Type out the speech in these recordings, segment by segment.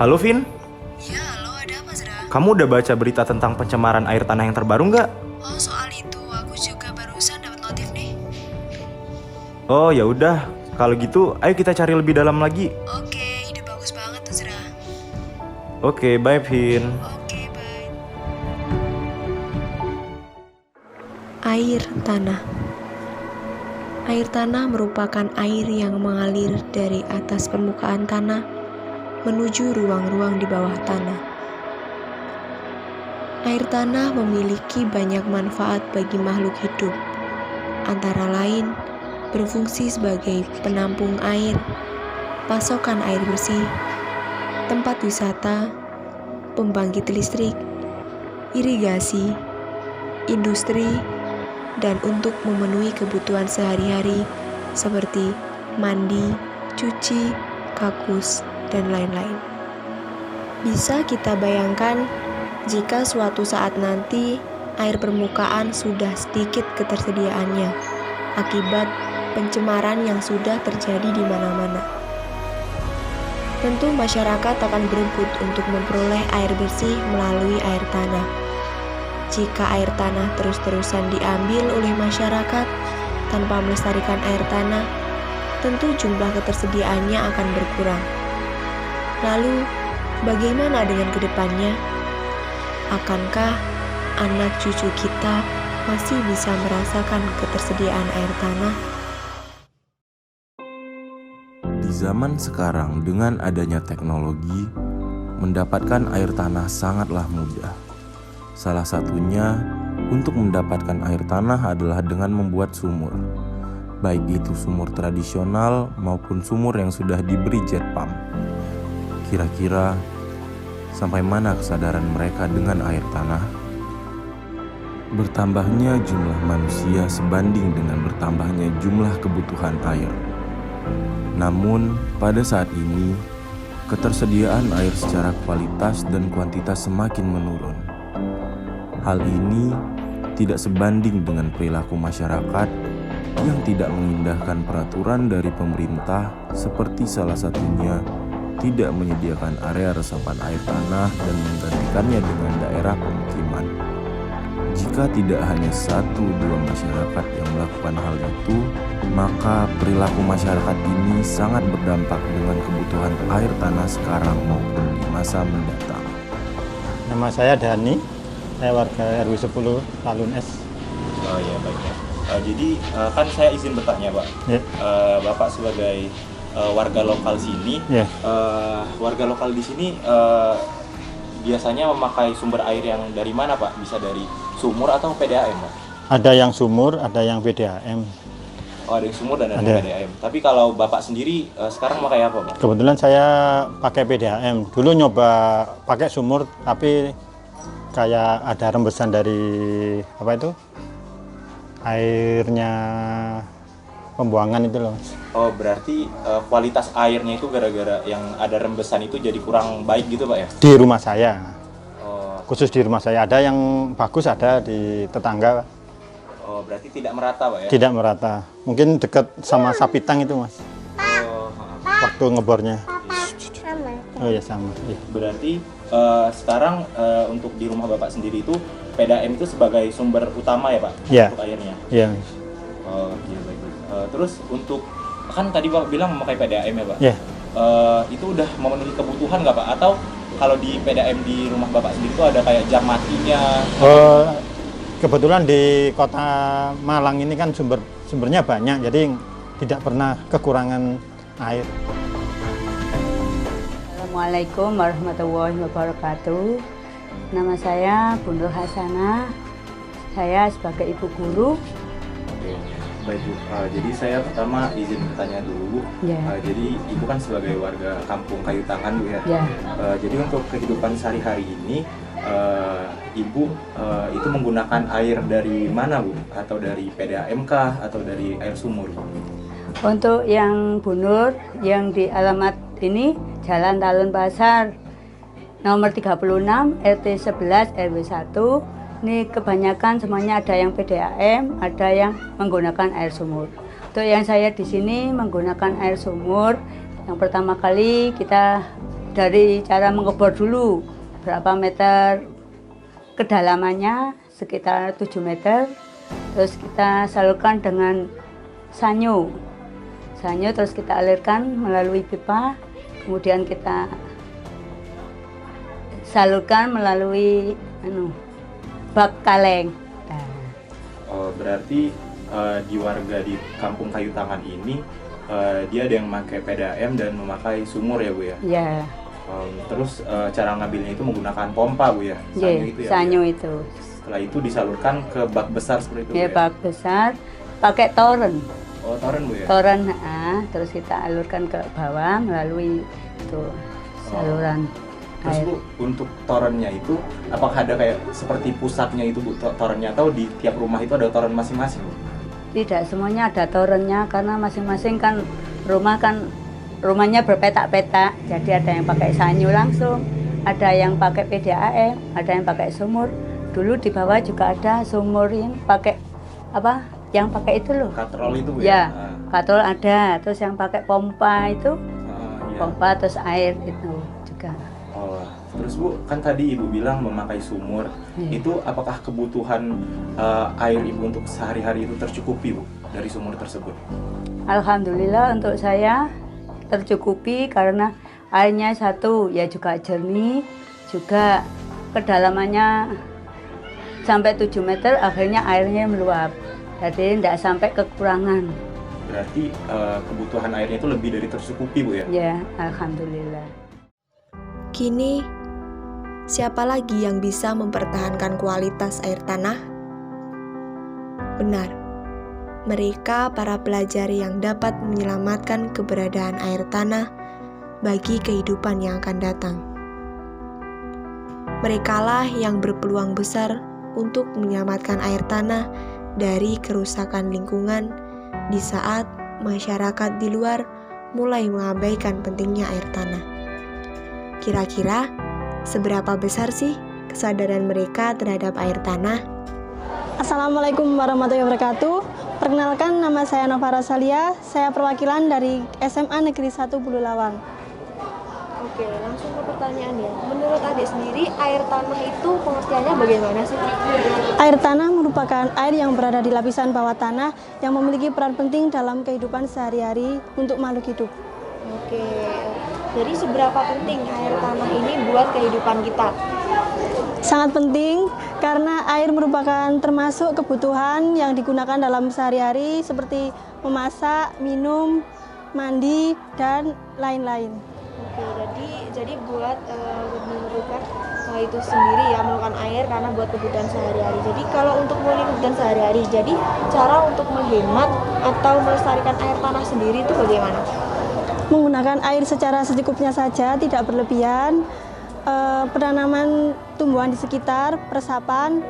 Halo Vin, Ya, halo, ada apa, Zra? kamu udah baca berita tentang pencemaran air tanah yang terbaru nggak? Oh, soal itu aku juga barusan dapat notif nih. Oh ya udah, kalau gitu ayo kita cari lebih dalam lagi. Oke, ide bagus banget tuh, Zra. Oke, bye Vin. Oke, bye. Air tanah. Air tanah merupakan air yang mengalir dari atas permukaan tanah menuju ruang-ruang di bawah tanah. Air tanah memiliki banyak manfaat bagi makhluk hidup, antara lain berfungsi sebagai penampung air, pasokan air bersih, tempat wisata, pembangkit listrik, irigasi, industri, dan untuk memenuhi kebutuhan sehari-hari seperti mandi, cuci, kakus, dan lain-lain. Bisa kita bayangkan jika suatu saat nanti air permukaan sudah sedikit ketersediaannya akibat pencemaran yang sudah terjadi di mana-mana. Tentu masyarakat akan berebut untuk memperoleh air bersih melalui air tanah. Jika air tanah terus-terusan diambil oleh masyarakat tanpa melestarikan air tanah, tentu jumlah ketersediaannya akan berkurang. Lalu, bagaimana dengan kedepannya? Akankah anak cucu kita masih bisa merasakan ketersediaan air tanah? Di zaman sekarang dengan adanya teknologi, mendapatkan air tanah sangatlah mudah. Salah satunya untuk mendapatkan air tanah adalah dengan membuat sumur. Baik itu sumur tradisional maupun sumur yang sudah diberi jet pump. Kira-kira sampai mana kesadaran mereka dengan air tanah? Bertambahnya jumlah manusia sebanding dengan bertambahnya jumlah kebutuhan air. Namun, pada saat ini, ketersediaan air secara kualitas dan kuantitas semakin menurun. Hal ini tidak sebanding dengan perilaku masyarakat yang tidak mengindahkan peraturan dari pemerintah, seperti salah satunya tidak menyediakan area resapan air tanah dan menggantikannya dengan daerah pemukiman. Jika tidak hanya 1-2 masyarakat yang melakukan hal itu, maka perilaku masyarakat ini sangat berdampak dengan kebutuhan air tanah sekarang maupun di masa mendatang. Nama saya Dani, saya warga RW 10 Talun S. Oh ya baik ya. Jadi kan saya izin bertanya Pak. Ya. Bapak sebagai warga lokal sini, Ya. Warga lokal di sini biasanya memakai sumber air yang dari mana Pak? Bisa dari sumur atau PDAM Pak? Ada yang sumur, ada yang PDAM. Oh ada yang sumur dan ada Ada. yang PDAM. Tapi kalau Bapak sendiri sekarang pakai apa Pak? Kebetulan saya pakai PDAM. Dulu nyoba pakai sumur, tapi kayak ada rembesan dari apa itu? Airnya pembuangan itu loh. Oh berarti kualitas airnya itu gara-gara yang ada rembesan itu jadi kurang baik gitu Pak ya? Di rumah saya, Oh, khusus di rumah saya. Ada yang bagus, ada di tetangga. oh berarti tidak merata Pak ya? Tidak merata. Mungkin dekat sama Sapitang itu mas, Oh, waktu ngebornya. Oh ya sama. Iya. berarti sekarang untuk di rumah Bapak sendiri itu PDAM itu sebagai sumber utama ya Pak? Ya. Untuk airnya? Iya. Oh iya baik. Terus untuk, kan tadi Bapak bilang memakai PDAM ya Pak? Ya. Itu udah memenuhi kebutuhan nggak Pak? Atau kalau di PDAM di rumah Bapak sendiri itu ada kayak jam matinya? Kebetulan di kota Malang ini kan sumbernya banyak, jadi tidak pernah kekurangan air. Assalamualaikum warahmatullahi wabarakatuh. Nama saya Bun Nur Hasanah. Saya sebagai ibu guru. Oke, baik Bu. Jadi saya pertama izin bertanya dulu. Ya. Jadi Ibu kan sebagai warga Kampung Kayu Tangan Bu ya. Ya. Jadi untuk kehidupan sehari-hari ini Ibu itu menggunakan air dari mana Bu? Atau dari PDAM kah? Atau dari air sumur? Untuk yang Bu Nur, yang di alamat ini Jalan Talun Pasar nomor 36 RT 11 RW 1. Ini kebanyakan semuanya ada yang PDAM, ada yang menggunakan air sumur. Untuk yang saya di sini menggunakan air sumur, yang pertama kali kita dari cara mengebor dulu berapa meter kedalamannya, sekitar 7 meter. Terus kita salurkan dengan sanyo terus kita alirkan melalui pipa, kemudian kita salurkan melalui bak kaleng. Oh, berarti di warga di Kampung Kayu Tangan ini dia ada yang memakai PDAM dan memakai sumur ya Bu ya? Ya. Terus cara ngambilnya itu menggunakan pompa Bu ya? Sanyo itu ya? Sanyo itu. Setelah itu disalurkan ke bak besar seperti itu ya? Ya, bak besar pakai toren. Oh, toren Bu ya? Toren, terus kita alurkan ke bawah melalui itu saluran. Terus Bu, untuk torennya itu apakah ada kayak seperti pusatnya itu Bu torennya, atau di tiap rumah itu ada toren masing-masing Bu? Tidak semuanya ada torennya karena masing-masing kan rumahnya berpetak-petak, jadi ada yang pakai sanyo langsung, ada yang pakai PDAM, ada yang pakai sumur. Dulu di bawah juga ada sumur yang pakai apa? Yang pakai itu loh. Katrol itu Bu ya? Katrol ada, terus yang pakai pompa itu, pompa terus air itu juga. Oh, terus Bu, kan tadi Ibu bilang memakai sumur, itu apakah kebutuhan air Ibu untuk sehari-hari itu tercukupi Bu dari sumur tersebut? Alhamdulillah untuk saya tercukupi karena airnya satu ya juga jernih, juga kedalamannya sampai 7 meter, akhirnya airnya meluap, jadi tidak sampai kekurangan. Berarti kebutuhan airnya itu lebih dari tercukupi Bu ya? Ya, alhamdulillah. Kini, siapa lagi yang bisa mempertahankan kualitas air tanah? Benar, mereka para pelajar yang dapat menyelamatkan keberadaan air tanah bagi kehidupan yang akan datang. Merekalah yang berpeluang besar untuk menyelamatkan air tanah dari kerusakan lingkungan di saat masyarakat di luar mulai mengabaikan pentingnya air tanah. Kira-kira seberapa besar sih kesadaran mereka terhadap air tanah? Assalamualaikum warahmatullahi wabarakatuh. Perkenalkan, nama saya Nova Rosalia. Saya perwakilan dari SMA Negeri 1 Bululawang. Oke, langsung ke pertanyaannya. Menurut adik sendiri, air tanah itu pengertiannya bagaimana sih? Air tanah merupakan air yang berada di lapisan bawah tanah yang memiliki peran penting dalam kehidupan sehari-hari untuk makhluk hidup. Oke, jadi seberapa penting air tanah ini buat kehidupan kita? Sangat penting karena air merupakan termasuk kebutuhan yang digunakan dalam sehari-hari seperti memasak, minum, mandi, dan lain-lain. Oke, jadi buat memerlukan itu sendiri ya, memerlukan air karena buat kebutuhan sehari-hari. Jadi kalau untuk memenuhi kebutuhan sehari-hari, jadi cara untuk menghemat atau melestarikan air tanah sendiri itu bagaimana? Menggunakan air secara secukupnya saja, tidak berlebihan. Penanaman tumbuhan di sekitar, peresapan,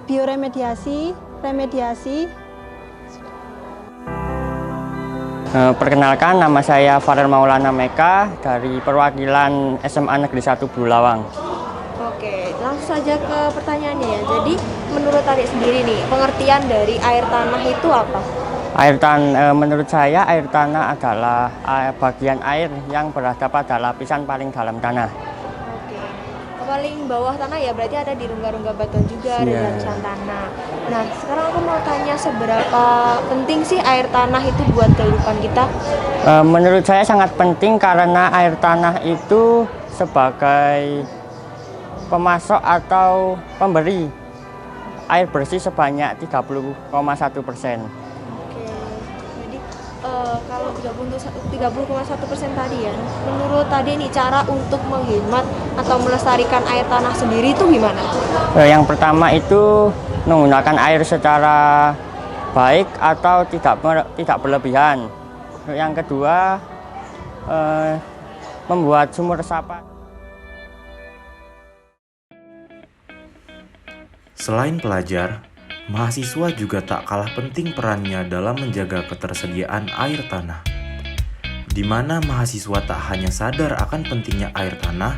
bioremediasi, remediasi. Perkenalkan, nama saya Farel Maulana Meka dari perwakilan SMA Negeri 1 Bululawang. Oke, langsung saja ke pertanyaannya ya. Jadi menurut adik sendiri nih, pengertian dari air tanah itu apa? Menurut saya air tanah adalah bagian air yang berada pada lapisan paling dalam tanah. Paling bawah tanah ya, berarti ada di rongga-rongga batuan juga, ada di lapisan tanah. Nah, sekarang aku mau tanya, seberapa penting sih air tanah itu buat kehidupan kita? Menurut saya sangat penting karena air tanah itu sebagai pemasok atau pemberi air bersih sebanyak 30,1%. Kalau 30,1% tadi ya, menurut tadi nih cara untuk menghemat atau melestarikan air tanah sendiri itu gimana? Yang pertama itu menggunakan air secara baik atau tidak berlebihan. Yang kedua, membuat sumur resapan. Selain pelajar, mahasiswa juga tak kalah penting perannya dalam menjaga ketersediaan air tanah. Di mana mahasiswa tak hanya sadar akan pentingnya air tanah,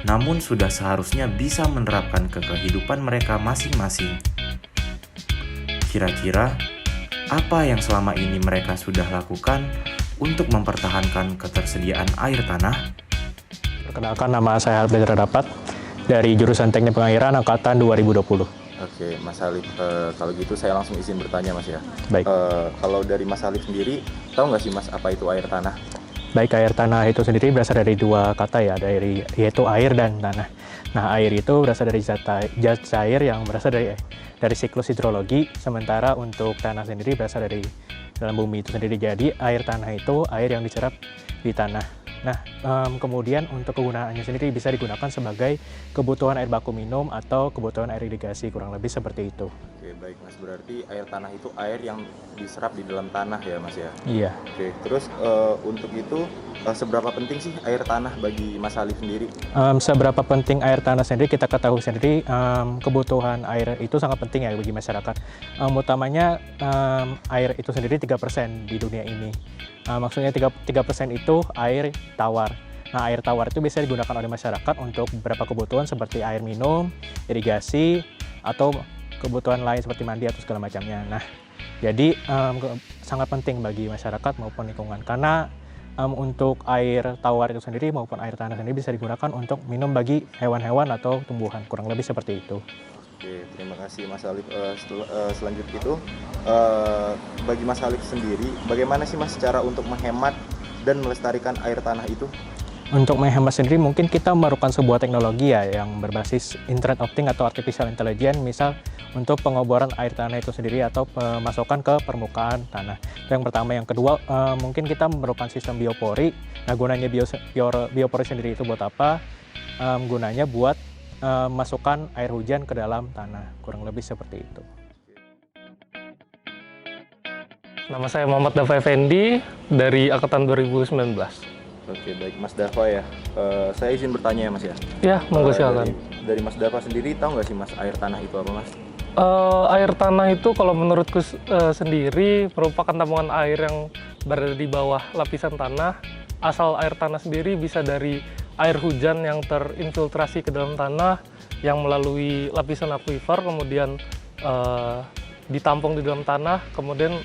namun sudah seharusnya bisa menerapkan ke kehidupan mereka masing-masing. Kira-kira, apa yang selama ini mereka sudah lakukan untuk mempertahankan ketersediaan air tanah? Perkenalkan, nama saya Albert Rapat dari jurusan Teknik Pengairan angkatan 2020. Oke, Mas Halif, kalau gitu saya langsung izin bertanya Mas ya. Baik. Kalau dari Mas Halif sendiri, tahu nggak sih Mas apa itu air tanah? Baik, air tanah itu sendiri berasal dari dua kata ya, yaitu air dan tanah. Nah, air itu berasal dari zat cair yang berasal dari siklus hidrologi, sementara untuk tanah sendiri berasal dari dalam bumi itu sendiri. Jadi, air tanah itu air yang diserap di tanah. Nah, kemudian untuk kegunaannya sendiri bisa digunakan sebagai kebutuhan air baku minum atau kebutuhan air irigasi, kurang lebih seperti itu. Oke, baik Mas. Berarti air tanah itu air yang diserap di dalam tanah ya Mas ya? Iya. Oke, terus untuk itu seberapa penting sih air tanah bagi Mas Halif sendiri? Seberapa penting air tanah sendiri, kita ketahui sendiri kebutuhan air itu sangat penting ya bagi masyarakat. Utamanya air itu sendiri 3% di dunia ini. Maksudnya 3% itu air tawar. Nah, air tawar itu bisa digunakan oleh masyarakat untuk beberapa kebutuhan seperti air minum, irigasi, atau kebutuhan lain seperti mandi atau segala macamnya. Nah, jadi sangat penting bagi masyarakat maupun lingkungan karena untuk air tawar itu sendiri maupun air tanah sendiri bisa digunakan untuk minum bagi hewan-hewan atau tumbuhan, kurang lebih seperti itu. Oke, terima kasih Mas Halif. Selanjutnya itu, bagi Mas Halif sendiri, bagaimana sih Mas cara untuk menghemat dan melestarikan air tanah itu? Untuk menghemat sendiri mungkin kita memerlukan sebuah teknologi ya yang berbasis Internet of Things atau Artificial Intelligence, misal untuk pengeboran air tanah itu sendiri atau pemasukan ke permukaan tanah. Itu yang pertama. Yang kedua, mungkin kita memerlukan sistem biopori. Nah, gunanya biopori sendiri itu buat apa? Gunanya buat masukkan air hujan ke dalam tanah, kurang lebih seperti itu. Nama saya Muhammad Dafa Effendi dari angkatan 2019. Oke, baik Mas Dafa ya. Saya izin bertanya ya Mas ya. Ya, monggo silakan. Dari Mas Dafa sendiri, tahu nggak sih Mas air tanah itu apa Mas? Air tanah itu kalau menurutku sendiri merupakan tampungan air yang berada di bawah lapisan tanah. Asal air tanah sendiri bisa dari air hujan yang terinfiltrasi ke dalam tanah yang melalui lapisan akuifer, kemudian ditampung di dalam tanah, kemudian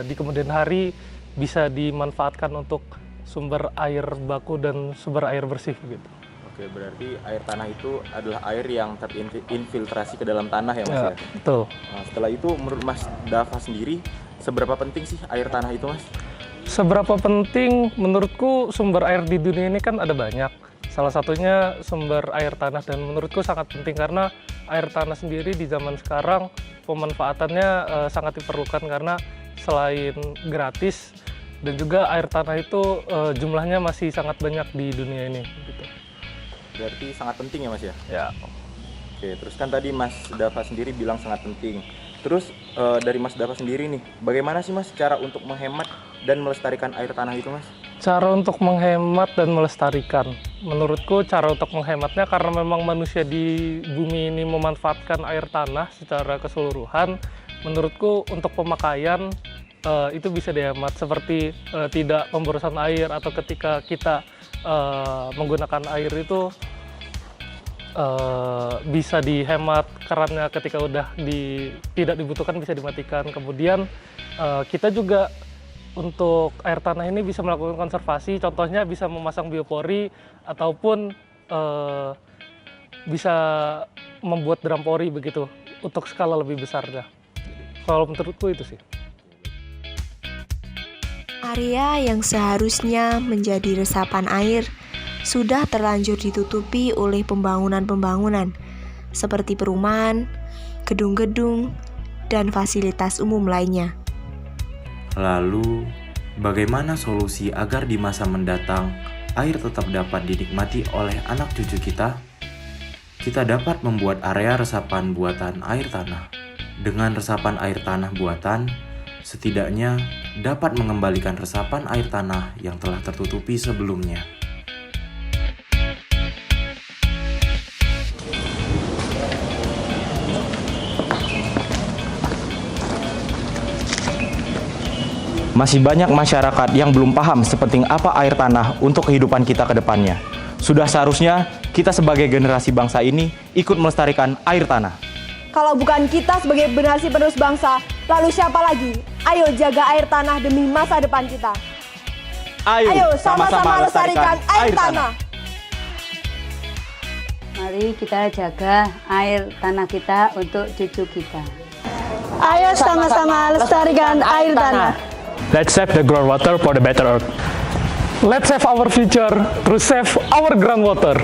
di kemudian hari bisa dimanfaatkan untuk sumber air baku dan sumber air bersih gitu. Oke, berarti air tanah itu adalah air yang terinfiltrasi ke dalam tanah ya Mas ya? Betul. Nah, setelah itu menurut Mas Dafa sendiri, seberapa penting sih air tanah itu Mas? Seberapa penting? Menurutku sumber air di dunia ini kan ada banyak. Salah satunya sumber air tanah, dan menurutku sangat penting karena air tanah sendiri di zaman sekarang pemanfaatannya sangat diperlukan karena selain gratis dan juga air tanah itu jumlahnya masih sangat banyak di dunia ini. Gitu. Berarti sangat penting ya Mas ya? Ya. Oke, terus kan tadi Mas Dafa sendiri bilang sangat penting. Terus dari Mas Dafa sendiri nih, bagaimana sih Mas cara untuk menghemat dan melestarikan air tanah itu Mas? Cara untuk menghemat dan melestarikan, menurutku cara untuk menghematnya karena memang manusia di bumi ini memanfaatkan air tanah secara keseluruhan, menurutku untuk pemakaian itu bisa dihemat seperti tidak pemborosan air, atau ketika kita menggunakan air itu bisa dihemat kerannya ketika udah tidak dibutuhkan bisa dimatikan. Kemudian kita juga untuk air tanah ini bisa melakukan konservasi, contohnya bisa memasang biopori ataupun bisa membuat drampori begitu untuk skala lebih besarnya. Kalau menurutku itu sih. Area yang seharusnya menjadi resapan air sudah terlanjur ditutupi oleh pembangunan-pembangunan seperti perumahan, gedung-gedung, dan fasilitas umum lainnya. Lalu, bagaimana solusi agar di masa mendatang air tetap dapat dinikmati oleh anak cucu kita? Kita dapat membuat area resapan buatan air tanah. Dengan resapan air tanah buatan, setidaknya dapat mengembalikan resapan air tanah yang telah tertutupi sebelumnya. Masih banyak masyarakat yang belum paham sepenting apa air tanah untuk kehidupan kita ke depannya. Sudah seharusnya kita sebagai generasi bangsa ini ikut melestarikan air tanah. Kalau bukan kita sebagai generasi penerus bangsa, lalu siapa lagi? Ayo jaga air tanah demi masa depan kita. Ayo sama-sama lestarikan air tanah. Mari kita jaga air tanah kita untuk cucu kita. Ayo sama-sama lestarikan air tanah. Let's save the groundwater for the better earth. Let's save our future to save our groundwater.